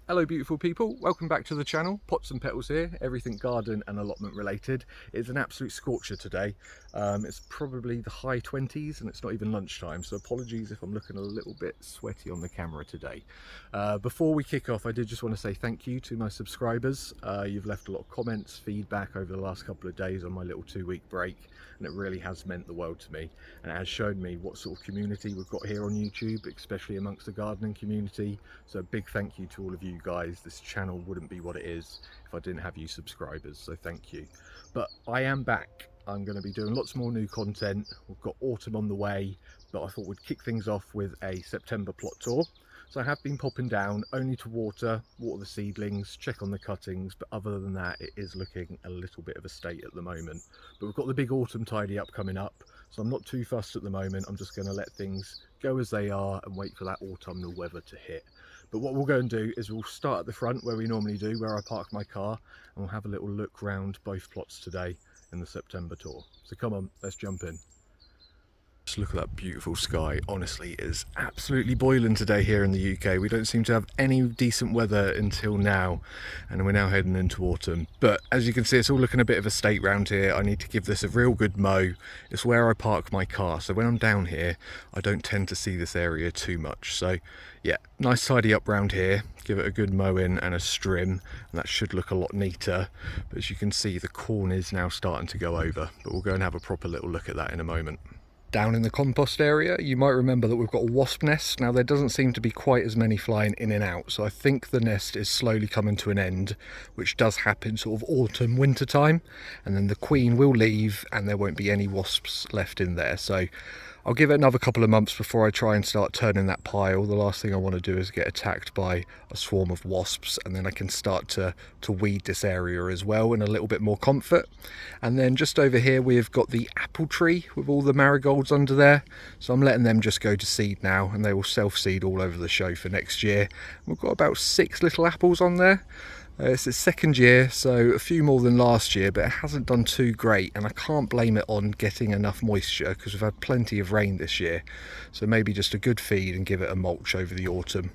Hello beautiful people, welcome back to the channel. Pots and Petals here, everything garden and allotment related. It's an absolute scorcher today. It's probably the high 20s and it's not even lunchtime, so apologies if I'm looking a little bit sweaty on the camera today. Before we kick off, I did just want to say thank you to my subscribers. You've left a lot of comments, feedback over the last couple of days on my little 2-week break, and it really has meant the world to me, and it has shown me what sort of community we've got here on YouTube, especially amongst the gardening community. So a big thank you to all of you guys. This channel wouldn't be what it is if I didn't have you subscribers, so thank you. But I am back. I'm going to be doing lots more new content. We've got autumn on the way, but I thought we'd kick things off with a September plot tour. So I have been popping down only to water the seedlings, check on the cuttings, but other than that it is looking a little bit of a state at the moment. But we've got the big autumn tidy up coming up, so I'm not too fussed at the moment. I'm just going to let things go as they are and wait for that autumnal weather to hit. But what we'll go and do is we'll start at the front where we normally do, where I park my car, and we'll have a little look round both plots today in the September tour. So come on, let's jump in. Just look at that beautiful sky. Honestly, it is absolutely boiling today here in the UK. We don't seem to have any decent weather until now, and we're now heading into autumn. But as you can see, it's all looking a bit of a state round here. I need to give this a real good mow. It's where I park my car, so when I'm down here I don't tend to see this area too much. So yeah, nice tidy up round here, give it a good mowing and a strim, and that should look a lot neater. But as you can see, the corn is now starting to go over, but we'll go and have a proper little look at that in a moment. Down in the compost area, you might remember that we've got a wasp nest. Now there doesn't seem to be quite as many flying in and out, so I think the nest is slowly coming to an end, which does happen sort of autumn, winter time, and then the queen will leave and there won't be any wasps left in there. So I'll give it another couple of months before I try and start turning that pile. The last thing I want to do is get attacked by a swarm of wasps, and then I can start to weed this area as well in a little bit more comfort. And then just over here we've got the apple tree with all the marigolds under there, so I'm letting them just go to seed now, and they will self-seed all over the show for next year. We've got about 6 little apples on there. It's its second year, so a few more than last year, but it hasn't done too great, and I can't blame it on getting enough moisture because we've had plenty of rain this year. So maybe just a good feed and give it a mulch over the autumn.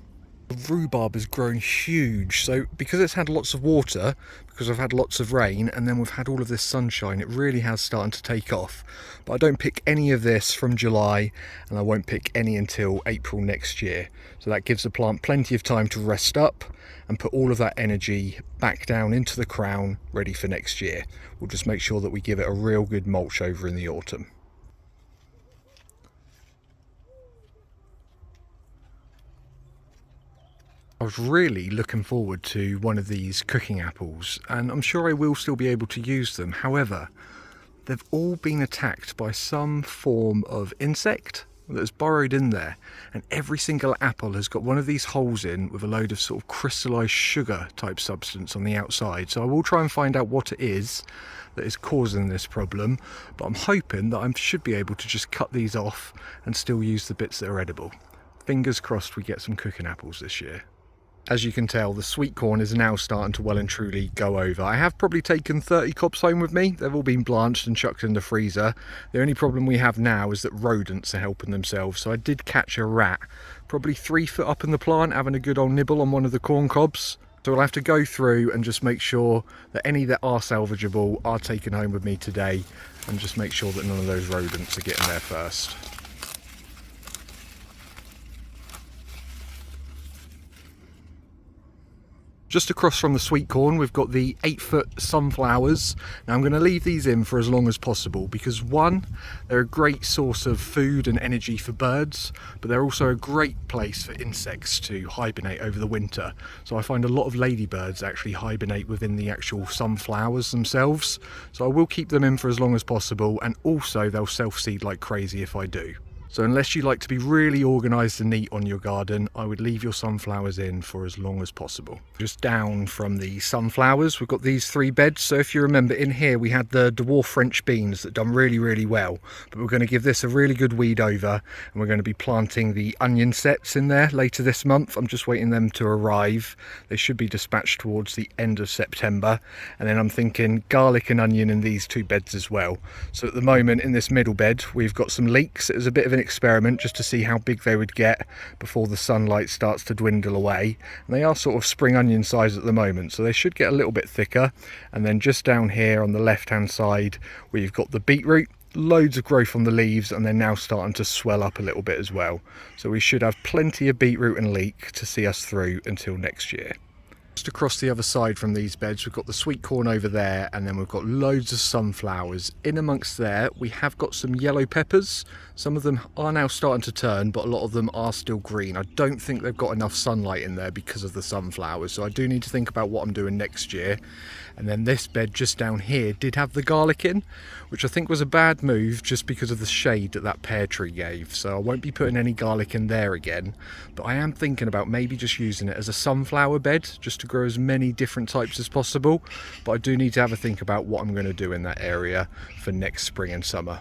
The rhubarb has grown huge, so because it's had lots of water, because I've had lots of rain, and then we've had all of this sunshine, it really has started to take off. But I don't pick any of this from July, and I won't pick any until April next year. So that gives the plant plenty of time to rest up and put all of that energy back down into the crown, ready for next year. We'll just make sure that we give it a real good mulch over in the autumn. I was really looking forward to one of these cooking apples, and I'm sure I will still be able to use them. However, they've all been attacked by some form of insect that's burrowed in there, and every single apple has got one of these holes in with a load of sort of crystallized sugar type substance on the outside. So I will try and find out what it is that is causing this problem, but I'm hoping that I should be able to just cut these off and still use the bits that are edible. Fingers crossed we get some cooking apples this year. As you can tell, the sweet corn is now starting to well and truly go over. I have probably taken 30 cobs home with me. They've all been blanched and chucked in the freezer. The only problem we have now is that rodents are helping themselves. So I did catch a rat, probably 3 foot up in the plant, having a good old nibble on one of the corn cobs. So I'll have to go through and just make sure that any that are salvageable are taken home with me today, and just make sure that none of those rodents are getting there first. Just across from the sweet corn, we've got the 8-foot sunflowers. Now I'm going to leave these in for as long as possible because one, they're a great source of food and energy for birds, but they're also a great place for insects to hibernate over the winter. So I find a lot of ladybirds actually hibernate within the actual sunflowers themselves. So I will keep them in for as long as possible, and also they'll self-seed like crazy if I do. So unless you like to be really organised and neat on your garden, I would leave your sunflowers in for as long as possible. Just down from the sunflowers, we've got these 3 beds. So if you remember, in here we had the dwarf French beans that done really well, but we're going to give this a really good weed over, and we're going to be planting the onion sets in there later this month. I'm just waiting them to arrive. They should be dispatched towards the end of September, and then I'm thinking garlic and onion in these 2 beds as well. So at the moment in this middle bed we've got some leeks. It was a bit of an experiment just to see how big they would get before the sunlight starts to dwindle away. And they are sort of spring onion size at the moment, so they should get a little bit thicker. And then just down here on the left hand side we've got the beetroot. Loads of growth on the leaves, and they're now starting to swell up a little bit as well. So we should have plenty of beetroot and leek to see us through until next year. Just across the other side from these beds, we've got the sweet corn over there, and then we've got loads of sunflowers. In amongst there, we have got some yellow peppers. Some of them are now starting to turn, but a lot of them are still green. I don't think they've got enough sunlight in there because of the sunflowers, so I do need to think about what I'm doing next year. And then this bed just down here did have the garlic in, which I think was a bad move just because of the shade that that pear tree gave. So I won't be putting any garlic in there again, but I am thinking about maybe just using it as a sunflower bed, just to grow as many different types as possible. But I do need to have a think about what I'm going to do in that area for next spring and summer.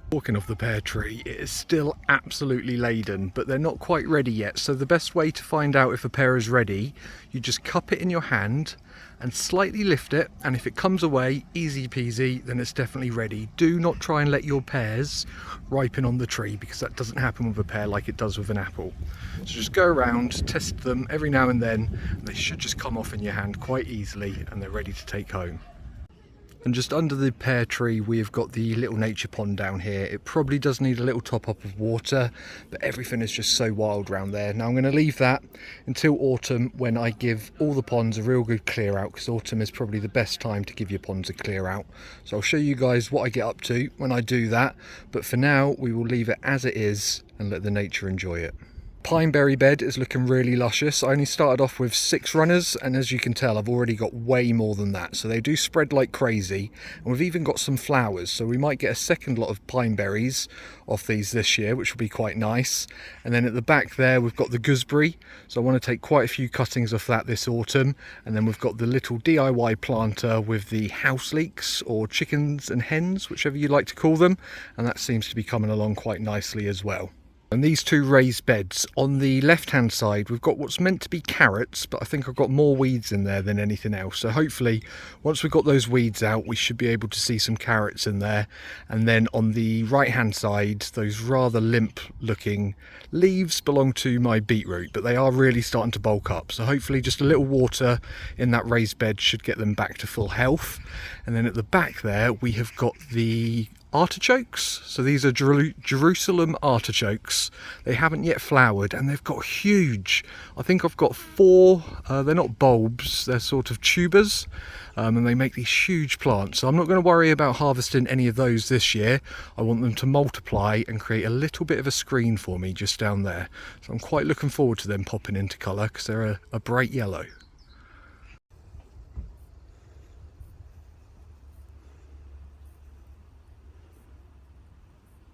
Talking of the pear tree, it is still absolutely laden, but they're not quite ready yet. So the best way to find out if a pear is ready, you just cup it in your hand and slightly lift it, and if it comes away easy peasy, then it's definitely ready. Do not try and let your pears ripen on the tree, because that doesn't happen with a pear like it does with an apple. So just go around, test them every now and then, and they should just come off in your hand quite easily, and they're ready to take home. And just under the pear tree we've got the little nature pond down here. It probably does need a little top up of water, but everything is just so wild around there. Now I'm going to leave that until autumn, when I give all the ponds a real good clear out, because autumn is probably the best time to give your ponds a clear out. So I'll show you guys what I get up to when I do that, but for now we will leave it as it is and let the nature enjoy it. Pineberry bed is looking really luscious. I only started off with 6 runners, and as you can tell I've already got way more than that, so they do spread like crazy. And we've even got some flowers, so we might get a second lot of pineberries off these this year, which will be quite nice. And then at the back there we've got the gooseberry, so I want to take quite a few cuttings off that this autumn. And then we've got the little DIY planter with the house leeks, or chickens and hens, whichever you like to call them, and that seems to be coming along quite nicely as well. And these 2 raised beds, on the left hand side we've got what's meant to be carrots, but I think I've got more weeds in there than anything else. So hopefully once we've got those weeds out, we should be able to see some carrots in there. And then on the right hand side, those rather limp looking leaves belong to my beetroot, but they are really starting to bulk up. So hopefully just a little water in that raised bed should get them back to full health. And then at the back there we have got the artichokes. So these are Jerusalem artichokes. They haven't yet flowered, and they've got huge, I think I've got 4, they're not bulbs, they're sort of tubers, and they make these huge plants. So I'm not going to worry about harvesting any of those this year. I want them to multiply and create a little bit of a screen for me just down there. So I'm quite looking forward to them popping into colour, because they're a bright yellow.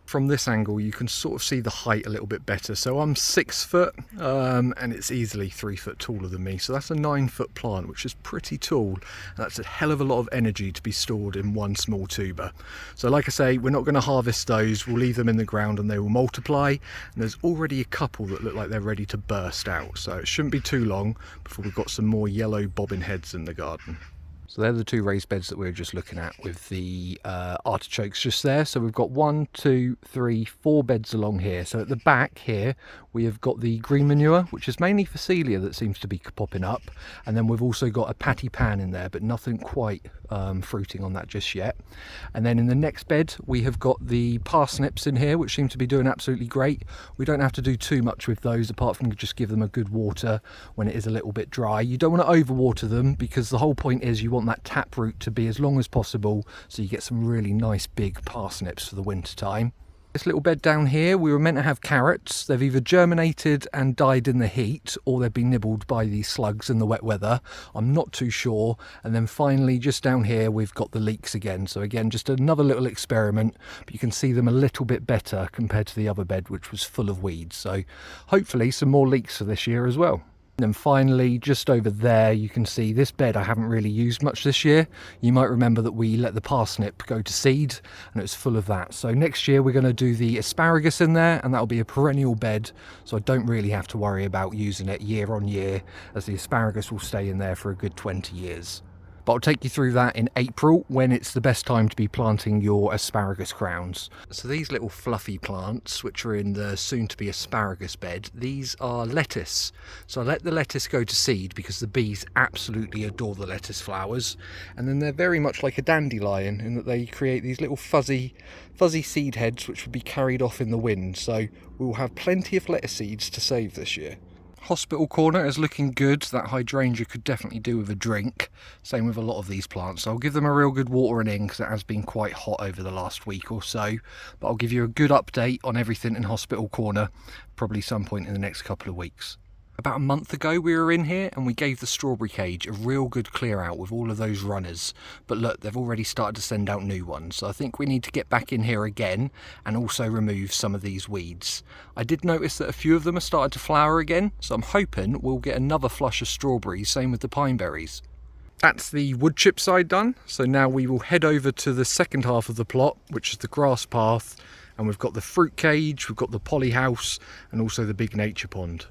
From this angle you can sort of see the height a little bit better. So I'm 6 foot, and it's easily 3 foot taller than me, so that's a 9-foot plant, which is pretty tall, and that's a hell of a lot of energy to be stored in one small tuber. So like I say, we're not going to harvest those, we'll leave them in the ground and they will multiply. And there's already a couple that look like they're ready to burst out, so it shouldn't be too long before we've got some more yellow bobbin heads in the garden. So they're the 2 raised beds that we were just looking at, with the artichokes just there. So we've got 1, 2, 3, 4 beds along here. So at the back here we have got the green manure, which is mainly Phacelia that seems to be popping up. And then we've also got a patty pan in there, but nothing quite fruiting on that just yet. And then in the next bed we have got the parsnips in here, which seem to be doing absolutely great. We don't have to do too much with those, apart from just give them a good water when it is a little bit dry. You don't want to overwater them, because the whole point is you want that tap root to be as long as possible, so you get some really nice big parsnips for the winter time. This little bed down here, we were meant to have carrots. They've either germinated and died in the heat, or they've been nibbled by these slugs in the wet weather. I'm not too sure. And then finally just down here we've got the leeks again. So again, just another little experiment, but you can see them a little bit better compared to the other bed, which was full of weeds. So hopefully some more leeks for this year as well. And then finally, just over there, you can see this bed I haven't really used much this year. You might remember that we let the parsnip go to seed, and it's full of that. So next year we're going to do the asparagus in there, and that'll be a perennial bed, so I don't really have to worry about using it year on year, as the asparagus will stay in there for a good 20 years. but I'll take you through that in April when it's the best time to be planting your asparagus crowns. So these little fluffy plants, which are in the soon-to-be asparagus bed, these are lettuce. So I let the lettuce go to seed because the bees absolutely adore the lettuce flowers, and then they're very much like a dandelion in that they create these little fuzzy seed heads which will be carried off in the wind. So we will have plenty of lettuce seeds to save this year. Hospital corner is looking good. That hydrangea could definitely do with a drink. Same with a lot of these plants. So I'll give them a real good watering in because it has been quite hot over the last week or so. But I'll give you a good update on everything in hospital corner probably some point in the next couple of weeks. About a month ago we were in here and we gave the strawberry cage a real good clear out with all of those runners, but look, they've already started to send out new ones, so I think we need to get back in here again and also remove some of these weeds. I did notice that a few of them have started to flower again, so I'm hoping we'll get another flush of strawberries, same with the pine berries. That's the wood chip side done, so now we will head over to the second half of the plot, which is the grass path, and we've got the fruit cage, we've got the poly house, and also the big nature pond.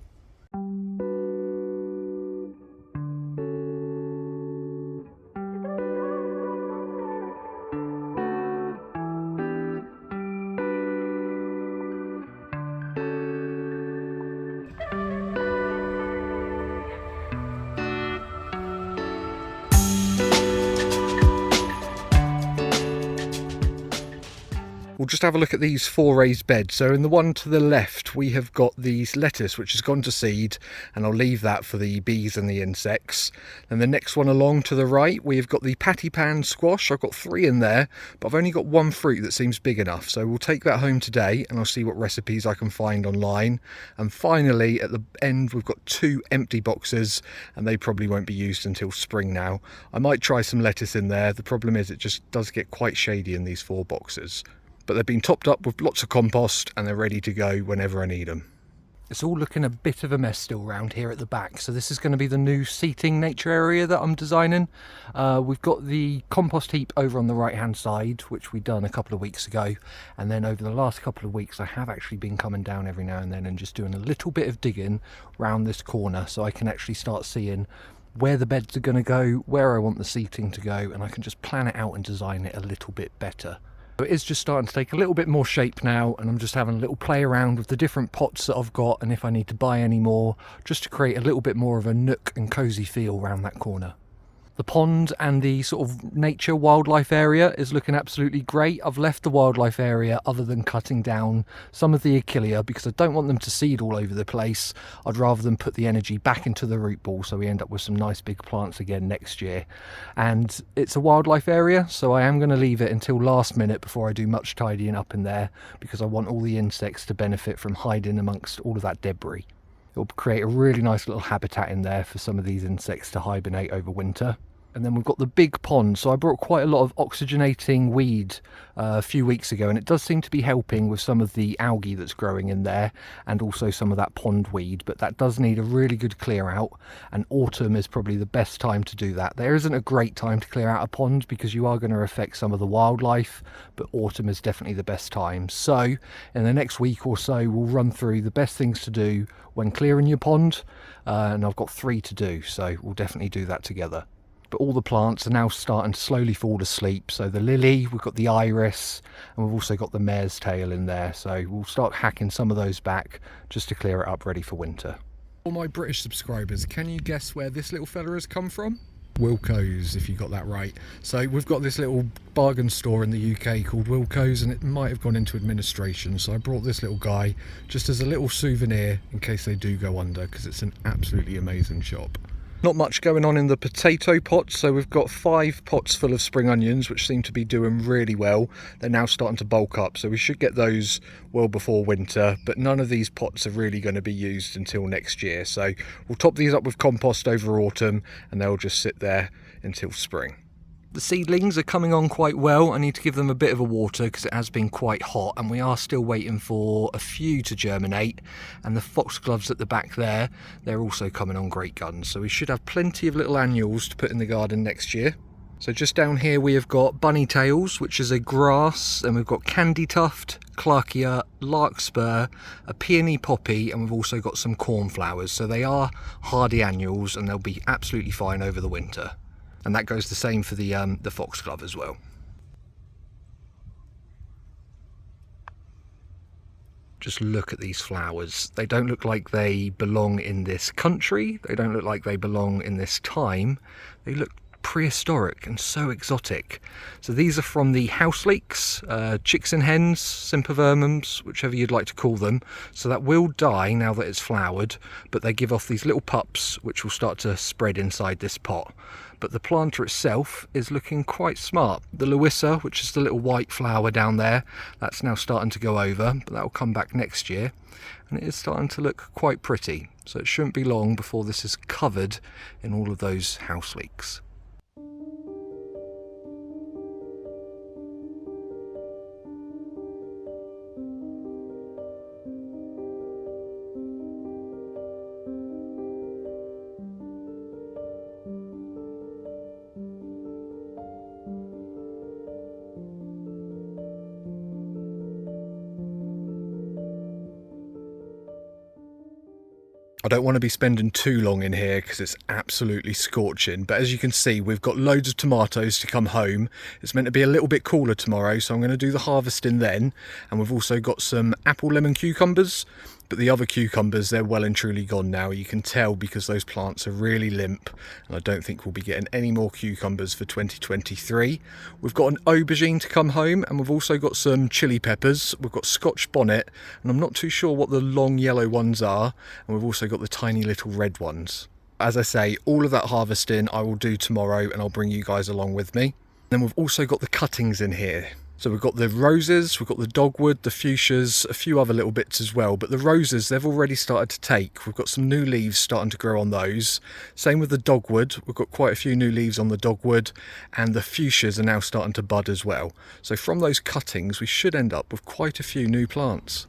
We'll just have a look at these 4 raised beds. So in the one to the left, we have got these lettuce, which has gone to seed, and I'll leave that for the bees and the insects. And the next one along to the right, we have got the patty pan squash. I've got 3 in there, but I've only got 1 fruit that seems big enough. So we'll take that home today and I'll see what recipes I can find online. And finally, at the end, we've got 2 empty boxes, and they probably won't be used until spring now. I might try some lettuce in there. The problem is it just does get quite shady in these 4 boxes. But they've been topped up with lots of compost and they're ready to go whenever I need them. It's all looking a bit of a mess still around here at the back, so this is going to be the new seating nature area that I'm designing. We've got the compost heap over on the right hand side, which we done a couple of weeks ago, and then over the last couple of weeks I have actually been coming down every now and then and just doing a little bit of digging round this corner so I can actually start seeing where the beds are going to go, where I want the seating to go, and I can just plan it out and design it a little bit better. It is just starting to take a little bit more shape now, and I'm just having a little play around with the different pots that I've got and if I need to buy any more, just to create a little bit more of a nook and cosy feel around that corner. The pond and the sort of nature wildlife area is looking absolutely great. I've left the wildlife area other than cutting down some of the achillea because I don't want them to seed all over the place. I'd rather them put the energy back into the root ball so we end up with some nice big plants again next year. And it's a wildlife area, so I am going to leave it until last minute before I do much tidying up in there because I want all the insects to benefit from hiding amongst all of that debris. It'll create a really nice little habitat in there for some of these insects to hibernate over winter. And then we've got the big pond. So I brought quite a lot of oxygenating weed a few weeks ago, and it does seem to be helping with some of the algae that's growing in there and also some of that pond weed, but that does need a really good clear out, and autumn is probably the best time to do that. There isn't a great time to clear out a pond because you are going to affect some of the wildlife, but autumn is definitely the best time. So in the next week or so we'll run through the best things to do when clearing your pond, and I've got 3 to do, so we'll definitely do that together. But all the plants are now starting to slowly fall asleep. So the lily, we've got the iris, and we've also got the mare's tail in there. So we'll start hacking some of those back just to clear it up ready for winter. For my British subscribers, can you guess where this little fella has come from? Wilko's, if you got that right. So we've got this little bargain store in the UK called Wilko's, and it might have gone into administration. So I brought this little guy just as a little souvenir in case they do go under, because it's an absolutely amazing shop. Not much going on in the potato pots, so we've got 5 pots full of spring onions which seem to be doing really well. They're now starting to bulk up, so we should get those well before winter, but none of these pots are really going to be used until next year. So we'll top these up with compost over autumn and they'll just sit there until spring. The seedlings are coming on quite well. I need to give them a bit of a water because it has been quite hot, and we are still waiting for a few to germinate. And the foxgloves at the back there, they're also coming on great guns. So we should have plenty of little annuals to put in the garden next year. So just down here we have got bunny tails, which is a grass, and we've got candy tuft, clarkia, larkspur, a peony poppy, and we've also got some cornflowers. So they are hardy annuals and they'll be absolutely fine over the winter. And that goes the same for the foxglove as well. Just look at these flowers. They don't look like they belong in this country. They don't look like they belong in this time. They look prehistoric and so exotic. So these are from the house leeks, chicks and hens, sempervermums, whichever you'd like to call them. So that will die now that it's flowered, but they give off these little pups which will start to spread inside this pot. But the planter itself is looking quite smart. The Louisa, which is the little white flower down there, that's now starting to go over, but that will come back next year. And it is starting to look quite pretty. So it shouldn't be long before this is covered in all of those house leeks. I don't want to be spending too long in here because it's absolutely scorching, but as you can see we've got loads of tomatoes to come home. It's meant to be a little bit cooler tomorrow, so I'm going to do the harvesting then. And we've also got some apple lemon cucumbers, but the other cucumbers, they're well and truly gone now. You can tell because those plants are really limp, and I don't think we'll be getting any more cucumbers for 2023. We've got an aubergine to come home, and we've also got some chili peppers. We've got Scotch bonnet, and I'm not too sure what the long yellow ones are, and we've also got the tiny little red ones. As I say, all of that harvesting I will do tomorrow, and I'll bring you guys along with me. Then we've also got the cuttings in here. So we've got the roses, we've got the dogwood, the fuchsias, a few other little bits as well. But the roses, they've already started to take. We've got some new leaves starting to grow on those. Same with the dogwood. We've got quite a few new leaves on the dogwood, and the fuchsias are now starting to bud as well. So from those cuttings, we should end up with quite a few new plants.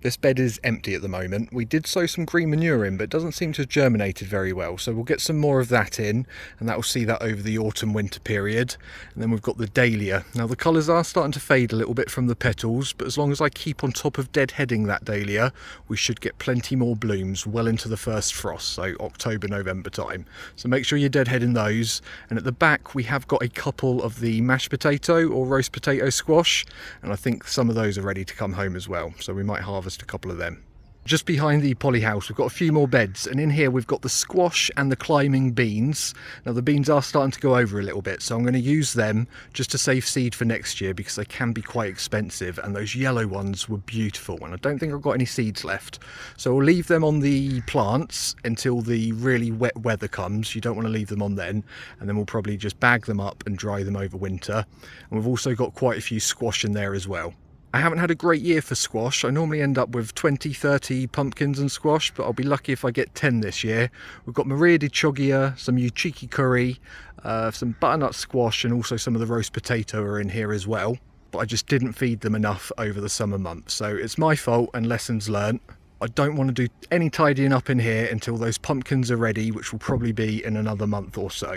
This bed is empty at the moment. We did sow some green manure in, but it doesn't seem to have germinated very well. So we'll get some more of that in, and that will see that over the autumn-winter period. And then we've got the dahlia. Now the colours are starting to fade a little bit from the petals, but as long as I keep on top of deadheading that dahlia, we should get plenty more blooms well into the first frost, so October, November time. So make sure you're deadheading those. And at the back, we have got a couple of the mashed potato or roast potato squash, and I think some of those are ready to come home as well. So we might harvest a couple of them. Just behind the poly house we've got a few more beds, and in here we've got the squash and the climbing beans. Now the beans are starting to go over a little bit, so I'm going to use them just to save seed for next year because they can be quite expensive, and those yellow ones were beautiful, and I don't think I've got any seeds left. So we'll leave them on the plants until the really wet weather comes. You don't want to leave them on then, and then we'll probably just bag them up and dry them over winter. And we've also got quite a few squash in there as well. I haven't had a great year for squash. I normally end up with 20-30 pumpkins and squash, but I'll be lucky if I get 10 this year. We've got Maria di Chogia, some Uchiki curry, some butternut squash, and also some of the roast potato are in here as well. But I just didn't feed them enough over the summer months, so it's my fault and lessons learnt. I don't want to do any tidying up in here until those pumpkins are ready, which will probably be in another month or so.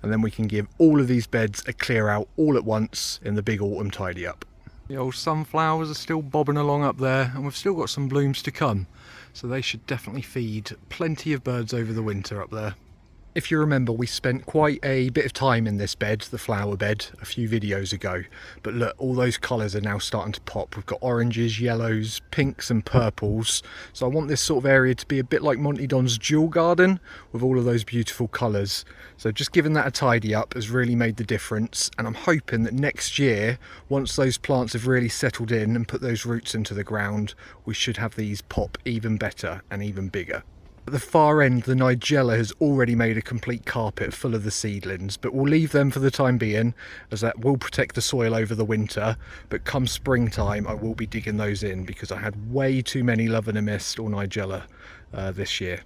And then we can give all of these beds a clear out all at once in the big autumn tidy up. The old sunflowers are still bobbing along up there, and we've still got some blooms to come, so they should definitely feed plenty of birds over the winter up there. If you remember, we spent quite a bit of time in this bed, the flower bed, a few videos ago. But look, all those colours are now starting to pop. We've got oranges, yellows, pinks and purples. So I want this sort of area to be a bit like Monty Don's jewel garden with all of those beautiful colours. So just giving that a tidy up has really made the difference. And I'm hoping that next year, once those plants have really settled in and put those roots into the ground, we should have these pop even better and even bigger. At the far end, the Nigella has already made a complete carpet full of the seedlings, but we'll leave them for the time being, as that will protect the soil over the winter. But come springtime, I will be digging those in because I had way too many Love and a Mist or Nigella this year.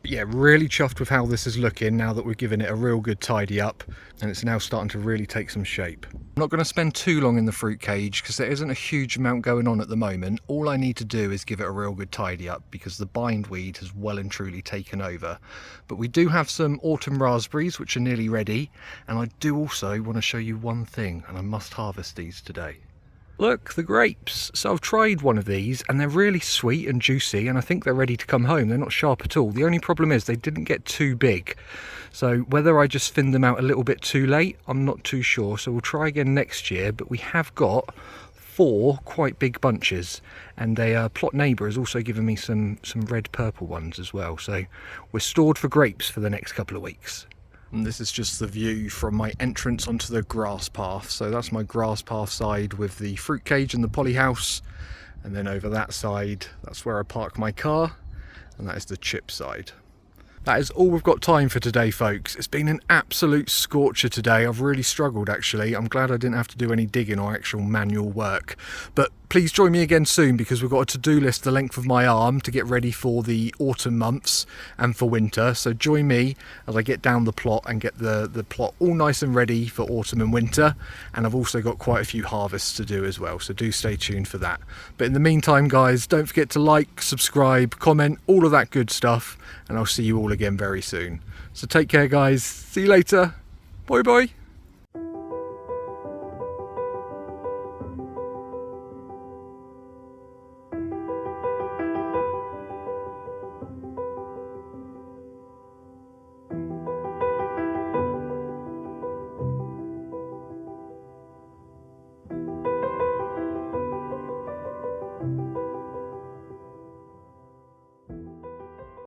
But yeah, really chuffed with how this is looking now that we're giving it a real good tidy up, and it's now starting to really take some shape. I'm not going to spend too long in the fruit cage because there isn't a huge amount going on at the moment. All I need to do is give it a real good tidy up because the bindweed has well and truly taken over. But we do have some autumn raspberries which are nearly ready, and I do also want to show you one thing, and I must harvest these today. Look, the grapes. So I've tried one of these and they're really sweet and juicy, and I think they're ready to come home. They're not sharp at all. The only problem is they didn't get too big. So whether I just thinned them out a little bit too late, I'm not too sure. So we'll try again next year, but we have got 4 quite big bunches, and a plot neighbour has also given me some red purple ones as well. So we're stored for grapes for the next couple of weeks. And this is just the view from my entrance onto the grass path. So that's my grass path side with the fruit cage and the poly house. And then over that side, that's where I park my car. And that is the chip side. That is all we've got time for today, folks. It's been an absolute scorcher today. I've really struggled, actually. I'm glad I didn't have to do any digging or actual manual work. But please join me again soon, because we've got a to-do list the length of my arm to get ready for the autumn months and for winter. So join me as I get down the plot and get the plot all nice and ready for autumn and winter. And I've also got quite a few harvests to do as well, so do stay tuned for that. But in the meantime, guys, don't forget to like, subscribe, comment, all of that good stuff, and I'll see you all again very soon. So take care, guys. See you later. Bye bye.